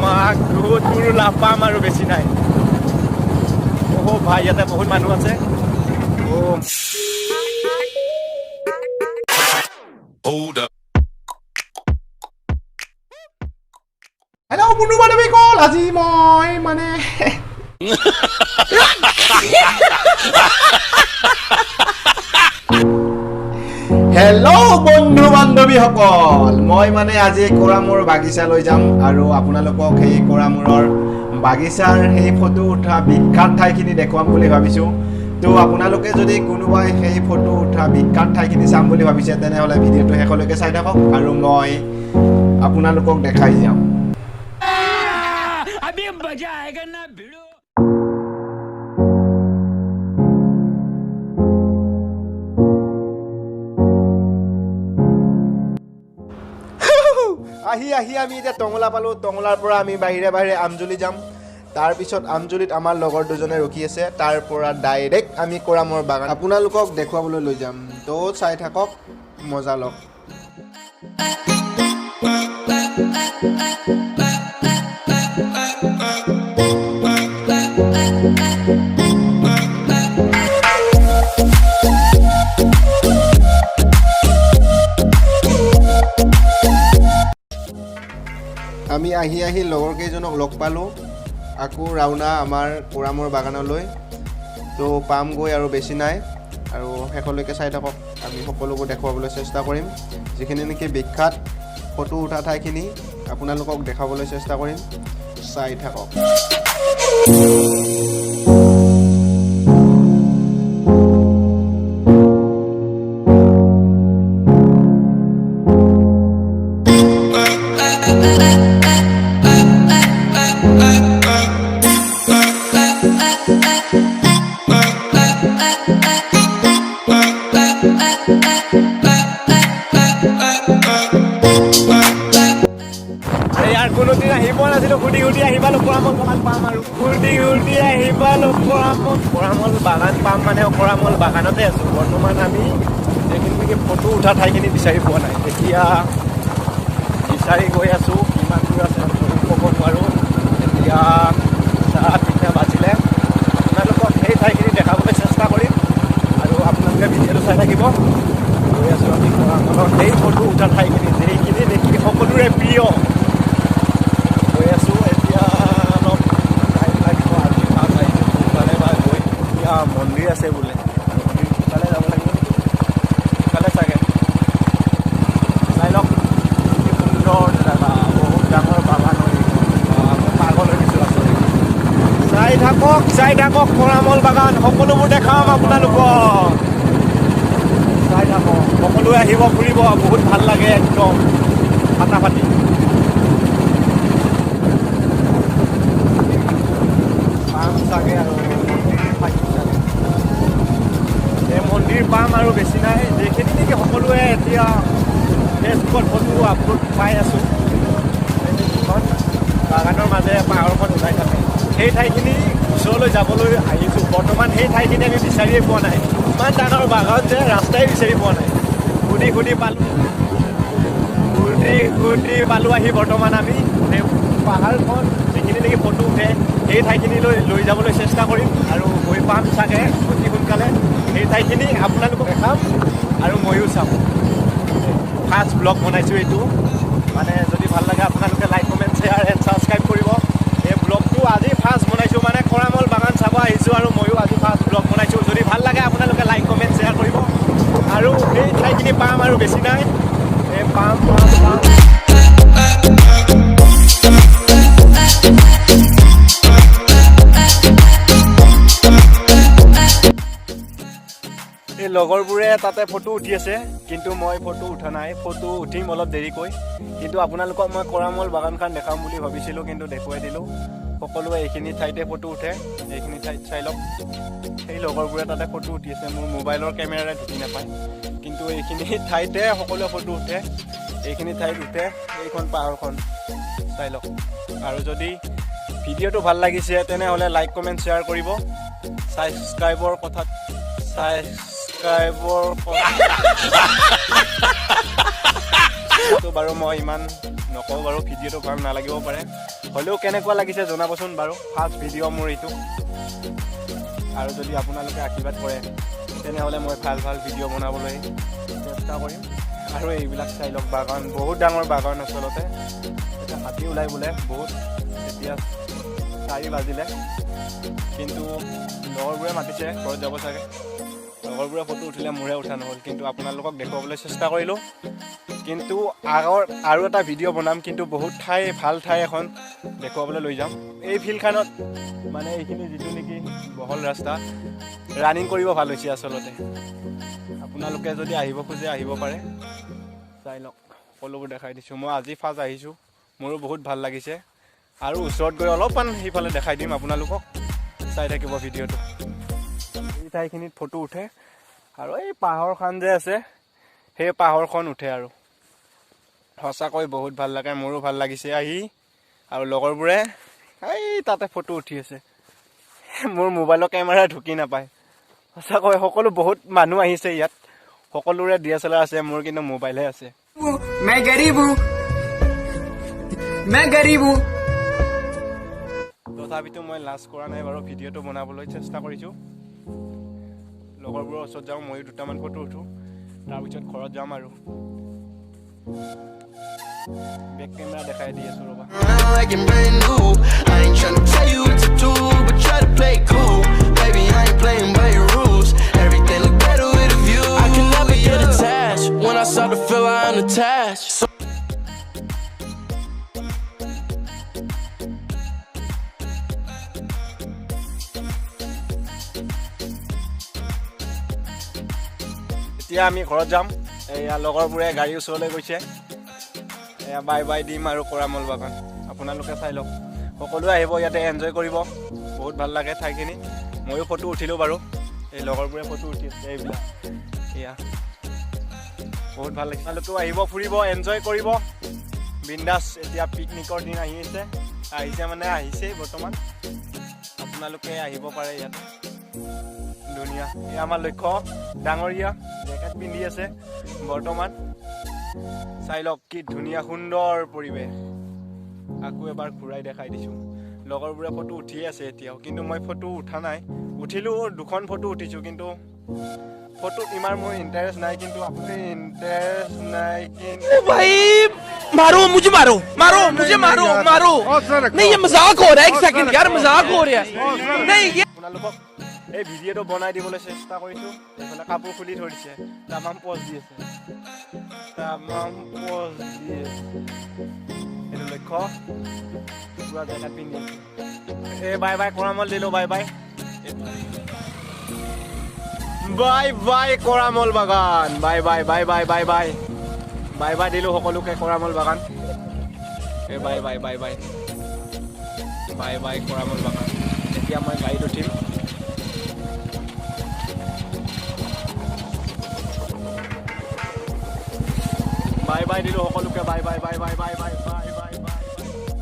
মা তোৰ লাভ পাম আৰু বেছি নাই। ভাই ইয়াতে বহুত মানুহ আছে। হেল্ল' কোনো বান্ধৱী কল আজি মই মানে হেল্ল' বন্ধু বান্ধৱীসকল, মই মানে আজি কৰামূৰ বাগিচা লৈ যাম আৰু আপোনালোকক সেই কৰামূৰৰ বাগিচাৰ সেই ফটো উঠা বিখ্যাত ঠাইখিনি দেখুৱাম বুলি ভাবিছোঁ। তো আপোনালোকে যদি কোনোবাই সেই ফটো উঠা বিখ্যাত ঠাইখিনি চাম বুলি ভাবিছে তেনেহ'লে ভিডিঅ'টো শেষলৈকে চাই থাকক আৰু মই আপোনালোকক দেখাই যাম। আহি আমি এতিয়া টঙলা পালোঁ। টঙলাৰ পৰা আমি বাহিৰে আমজুলি যাম। তাৰপিছত আমজুলিত আমাৰ লগৰ দুজনে ৰখি আছে। তাৰ পৰা ডাইৰেক্ট আমি কৰামূৰ বাগান আপোনালোকক দেখুৱাবলৈ লৈ যাম। তো চাই থাকক, মজা লওক। আমি আহি লগৰ কেইজনক লগ পালোঁ। আকৌ ৰাওনা আমাৰ কৰামূৰ বাগানলৈ। তো পামগৈ আৰু বেছি নাই, আৰু শেষলৈকে চাই থাকক। আমি সকলোবোৰ দেখুৱাবলৈ চেষ্টা কৰিম। যিখিনি নেকি বিখ্যাত ফটো উঠা ঠাইখিনি আপোনালোকক দেখাবলৈ চেষ্টা কৰিম। চাই থাকক। ইয়াৰ কোনোদিন আহি পোৱা নাছিলোঁ। ঘূৰি আহি পালোঁ কৰামূল বাগান পাম আৰু ঘূৰি আহি পালোঁ কৰামূল বাগান পাম মানে কৰামূল বাগানতে আছোঁ বৰ্তমান। আমি এইখিনি ফটো উঠা ঠাইখিনি বিচাৰি পোৱা নাই। এতিয়া বিচাৰি গৈ আছোঁ। কিমান দূৰ আছে ক'ব নোৱাৰোঁ। এতিয়া 3:30 বাজিলে। আপোনালোকক সেই ঠাইখিনি দেখাবলৈ চেষ্টা কৰিম আৰু আপোনালোকে ভিডিঅ'টো চাই থাকিব। গৈ আছোঁ আমি কৰামূলৰ সেই ফটো উঠা ঠাইখিনি, যিখিনি দেখি সকলোৰে প্ৰিয়। গৈ আছোঁ। এতিয়া অলপ টাইম লাগিব। আজি কাম আহিছোঁ সোনকালে বা গৈ এতিয়া মন্দিৰ আছে বোলে, মন্দিৰ সোনকালে যাব লাগিব। সোনকালে চাগে চাই লওক। কি সুন্দৰ জেগা, বহুত ডাঙৰ বাগান হৈ পাগল হৈ গৈছোঁ আচলতে। চাই থাকক কৰামূল বাগান, সকলোবোৰ দেখাম আপোনালোকক। চাই থাকক, সকলোৱে আহিব ফুৰিব, বহুত ভাল লাগে একদম ফাটাফাটি। পাম চাগে আৰু এই মন্দিৰ পাম আৰু বেছি নাই। যিখিনি নেকি সকলোৱে এতিয়া ফেচবুকত ফটো আপলোড পাই আছোঁ। বাগানৰ মাজেৰে পাহাৰখন ওলাই থাকে। সেই ঠাইখিনি ওচৰলৈ যাবলৈ আহিছোঁ। বৰ্তমান সেই ঠাইখিনি আমি বিচাৰিয়ে পোৱা নাই। ইমান ডাঙৰ বাগান যে ৰাস্তাই বিচাৰি পোৱা নাই। ঘূৰি পালোঁ আহি বৰ্তমান আমি পাহাৰখন যিখিনি নেকি ফটো উঠে সেই ঠাইখিনিলৈ লৈ যাবলৈ চেষ্টা কৰিম আৰু গৈ পাম চাগে অতি সোনকালে। সেই ঠাইখিনি আপোনালোকক দেখাম আৰু ময়ো চাম। ফাৰ্ষ্ট ব্লগ বনাইছোঁ এইটো। মানে যদি ভাল লাগে আপোনালোকে like, comment, share and subscribe কৰিব। এই ব্লগটো আজি ফাৰ্ষ্ট বনাইছোঁ, মানে কৰামূল বাগান চাব আহিছোঁ আৰু ময়ো আজি ফাৰ্ষ্ট ব্লগ বনাইছোঁ। যদি ভাল লাগে আপোনালোকে লাইক, কমেণ্ট, শ্বেয়াৰ কৰিব। আৰু সেই ঠাইখিনি পাম আৰু বেছি নাই। এই পাম। এই লগৰবোৰে তাতে ফটো উঠি আছে, কিন্তু মই ফটো উঠা নাই। ফটো উঠিম অলপ দেৰিকৈ। কিন্তু আপোনালোকক মই কৰামূল বাগানখন দেখাম বুলি ভাবিছিলোঁ, কিন্তু দেখুৱাই দিলোঁ। সকলোৱে এইখিনি ঠাইতে ফটো উঠে। এইখিনি ঠাইত চাই লওক। সেই লগৰবোৰে তাতে ফটো উঠি আছে। মোৰ মোবাইলৰ কেমেৰাৰে ঢুকি নাপায়, কিন্তু এইখিনি ঠাইতে সকলোৱে ফটো উঠে। এইখিনি ঠাইত উঠে। এইখন পাহাৰখন চাই লওক। আৰু যদি ভিডিঅ'টো ভাল লাগিছে তেনেহ'লে লাইক, কমেণ্ট, শ্বেয়াৰ কৰিব। ছাবস্ক্ৰাইবৰ কথাত বাৰু মই ইমান নকওঁ বাৰু, ভিডিঅ'টো ভাল নালাগিব পাৰে, হ'লেও কেনেকুৱা লাগিছে জনাবচোন বাৰু। ফাৰ্ষ্ট ভিডিঅ' মোৰ এইটো, আৰু যদি আপোনালোকে আশীৰ্বাদ কৰে তেনেহ'লে মই ভাল ভাল ভিডিঅ' বনাবলৈ চেষ্টা কৰিম। আৰু এইবিলাক চাই লওক, বাগান বহুত ডাঙৰ বাগান আচলতে। এতিয়া হাতী ওলাই বোলে বহুত, এতিয়া 4 বাজিলে, কিন্তু লগৰবোৰে মাতিছে ঘৰত যাব চাগে। লগৰবোৰে ফটো উঠিলে, মোৰে উঠা নহ'ল, কিন্তু আপোনালোকক দেখুৱাবলৈ চেষ্টা কৰিলোঁ। কিন্তু আৰু এটা ভিডিঅ' বনাম, কিন্তু বহুত ভাল ঠাই এখন দেখুৱাবলৈ লৈ যাম। এই ফিল্ডখনত মানে এইখিনি যিটো নেকি বহল ৰাস্তা, ৰানিং কৰিব ভাল হৈছে আচলতে। আপোনালোকে যদি আহিব খোজে আহিব পাৰে, চাই লওক, সকলোবোৰ দেখাই দিছোঁ। মই আজি ফাৰ্ষ্ট আহিছোঁ, মোৰো বহুত ভাল লাগিছে। আৰু ওচৰত গৈ অলপমান সেইফালে দেখাই দিম আপোনালোকক, চাই থাকিব ভিডিঅ'টো। এই ঠাইখিনিত ফটো উঠে, আৰু এই পাহাৰখন যে আছে সেই পাহাৰখন উঠে, আৰু সঁচাকৈ বহুত ভাল লাগে, মোৰো ভাল লাগিছে আহি। আৰু লগৰবোৰে এই তাতে ফটো উঠি আছে, মোৰ মোবাইলৰ কেমেৰা ঢুকি নাপায়। সঁচাকৈ সকলো বহুত মানুহ আহিছে ইয়াত, সকলোৰে DSLR আছে, মোৰ কিন্তু মোবাইলহে আছে। তথাপিতো মই লাজ কৰা নাই বাৰু, ভিডিঅ'টো বনাবলৈ চেষ্টা কৰিছোঁ। লগৰবোৰৰ ওচৰত যাওঁ, ময়ো দুটামান ফটো উঠোঁ, তাৰপিছত ঘৰত যাম। আৰু বেক কেমেৰা দেখাই দি আছোঁ ৰ'বা। এতিয়া আমি ঘৰত যাম। এয়া লগৰবোৰে গাড়ীৰ ওচৰলৈ গৈছে, এয়া বাই বাই দিম আৰু কৰামল বাগান আপোনালোকে চাই লওক। সকলোৱে আহিব, ইয়াতে এনজয় কৰিব, বহুত ভাল লাগে ঠাইখিনি। ময়ো ফটো উঠিলোঁ বাৰু, এই লগৰবোৰে ফটো উঠি আছে, এইবিলাক এয়া বহুত ভাল লাগে। আপোনালোকেও আহিব, ফুৰিব, এনজয় কৰিব বিন্দাছ। এতিয়া পিকনিকৰ দিন আহিছে মানে আহিছেই বৰ্তমান। আপোনালোকে আহিব পাৰে ইয়াত, ধুনীয়া। এই আমাৰ লক্ষ্য ডাঙৰীয়া জেকেট পিন্ধি আছে বৰ্তমান, চাই লওক কি ধুনীয়া সুন্দৰ পৰিৱেশ। আকৌ এবাৰ ঘূৰাই দেখাই দিছোঁ। লগৰবোৰে ফটো উঠিয়ে আছে এতিয়াও, কিন্তু মই ফটো উঠা নাই। উঠিলোঁ, 2খন ফটো উঠিছোঁ, কিন্তু ফটোত ইমান মোৰ ইণ্টাৰেষ্ট নাই। কিন্তু আপুনি ইণ্টাৰেষ্ট নাই কিন্তু भाई मारो मुझे, मारो मुझे, मारो नहीं, ये मजाक हो रहा है। 1 सेकंड यार, मजाक हो रहा है। नहीं ये আপোনালোকক এই ভিডিঅ'টো বনাই দিবলৈ চেষ্টা কৰিছোঁ। এইফালে কাপোৰ খুলি থৈ দিছে, তামাম পজ দি আছে, এইটো লক্ষ্য পুৰা জেকেট পিন্ধি আছে। এই বাই বাই কৰামল দিলোঁ, বাই বাই কৰামল বাগান, বাই বাই দিলোঁ সকলোকে কৰামল বাগান। এই বাই কৰামল বাগান। এতিয়া মই গাড়ীত উঠিম। বাই দিলোঁ সকলোকে, বাই।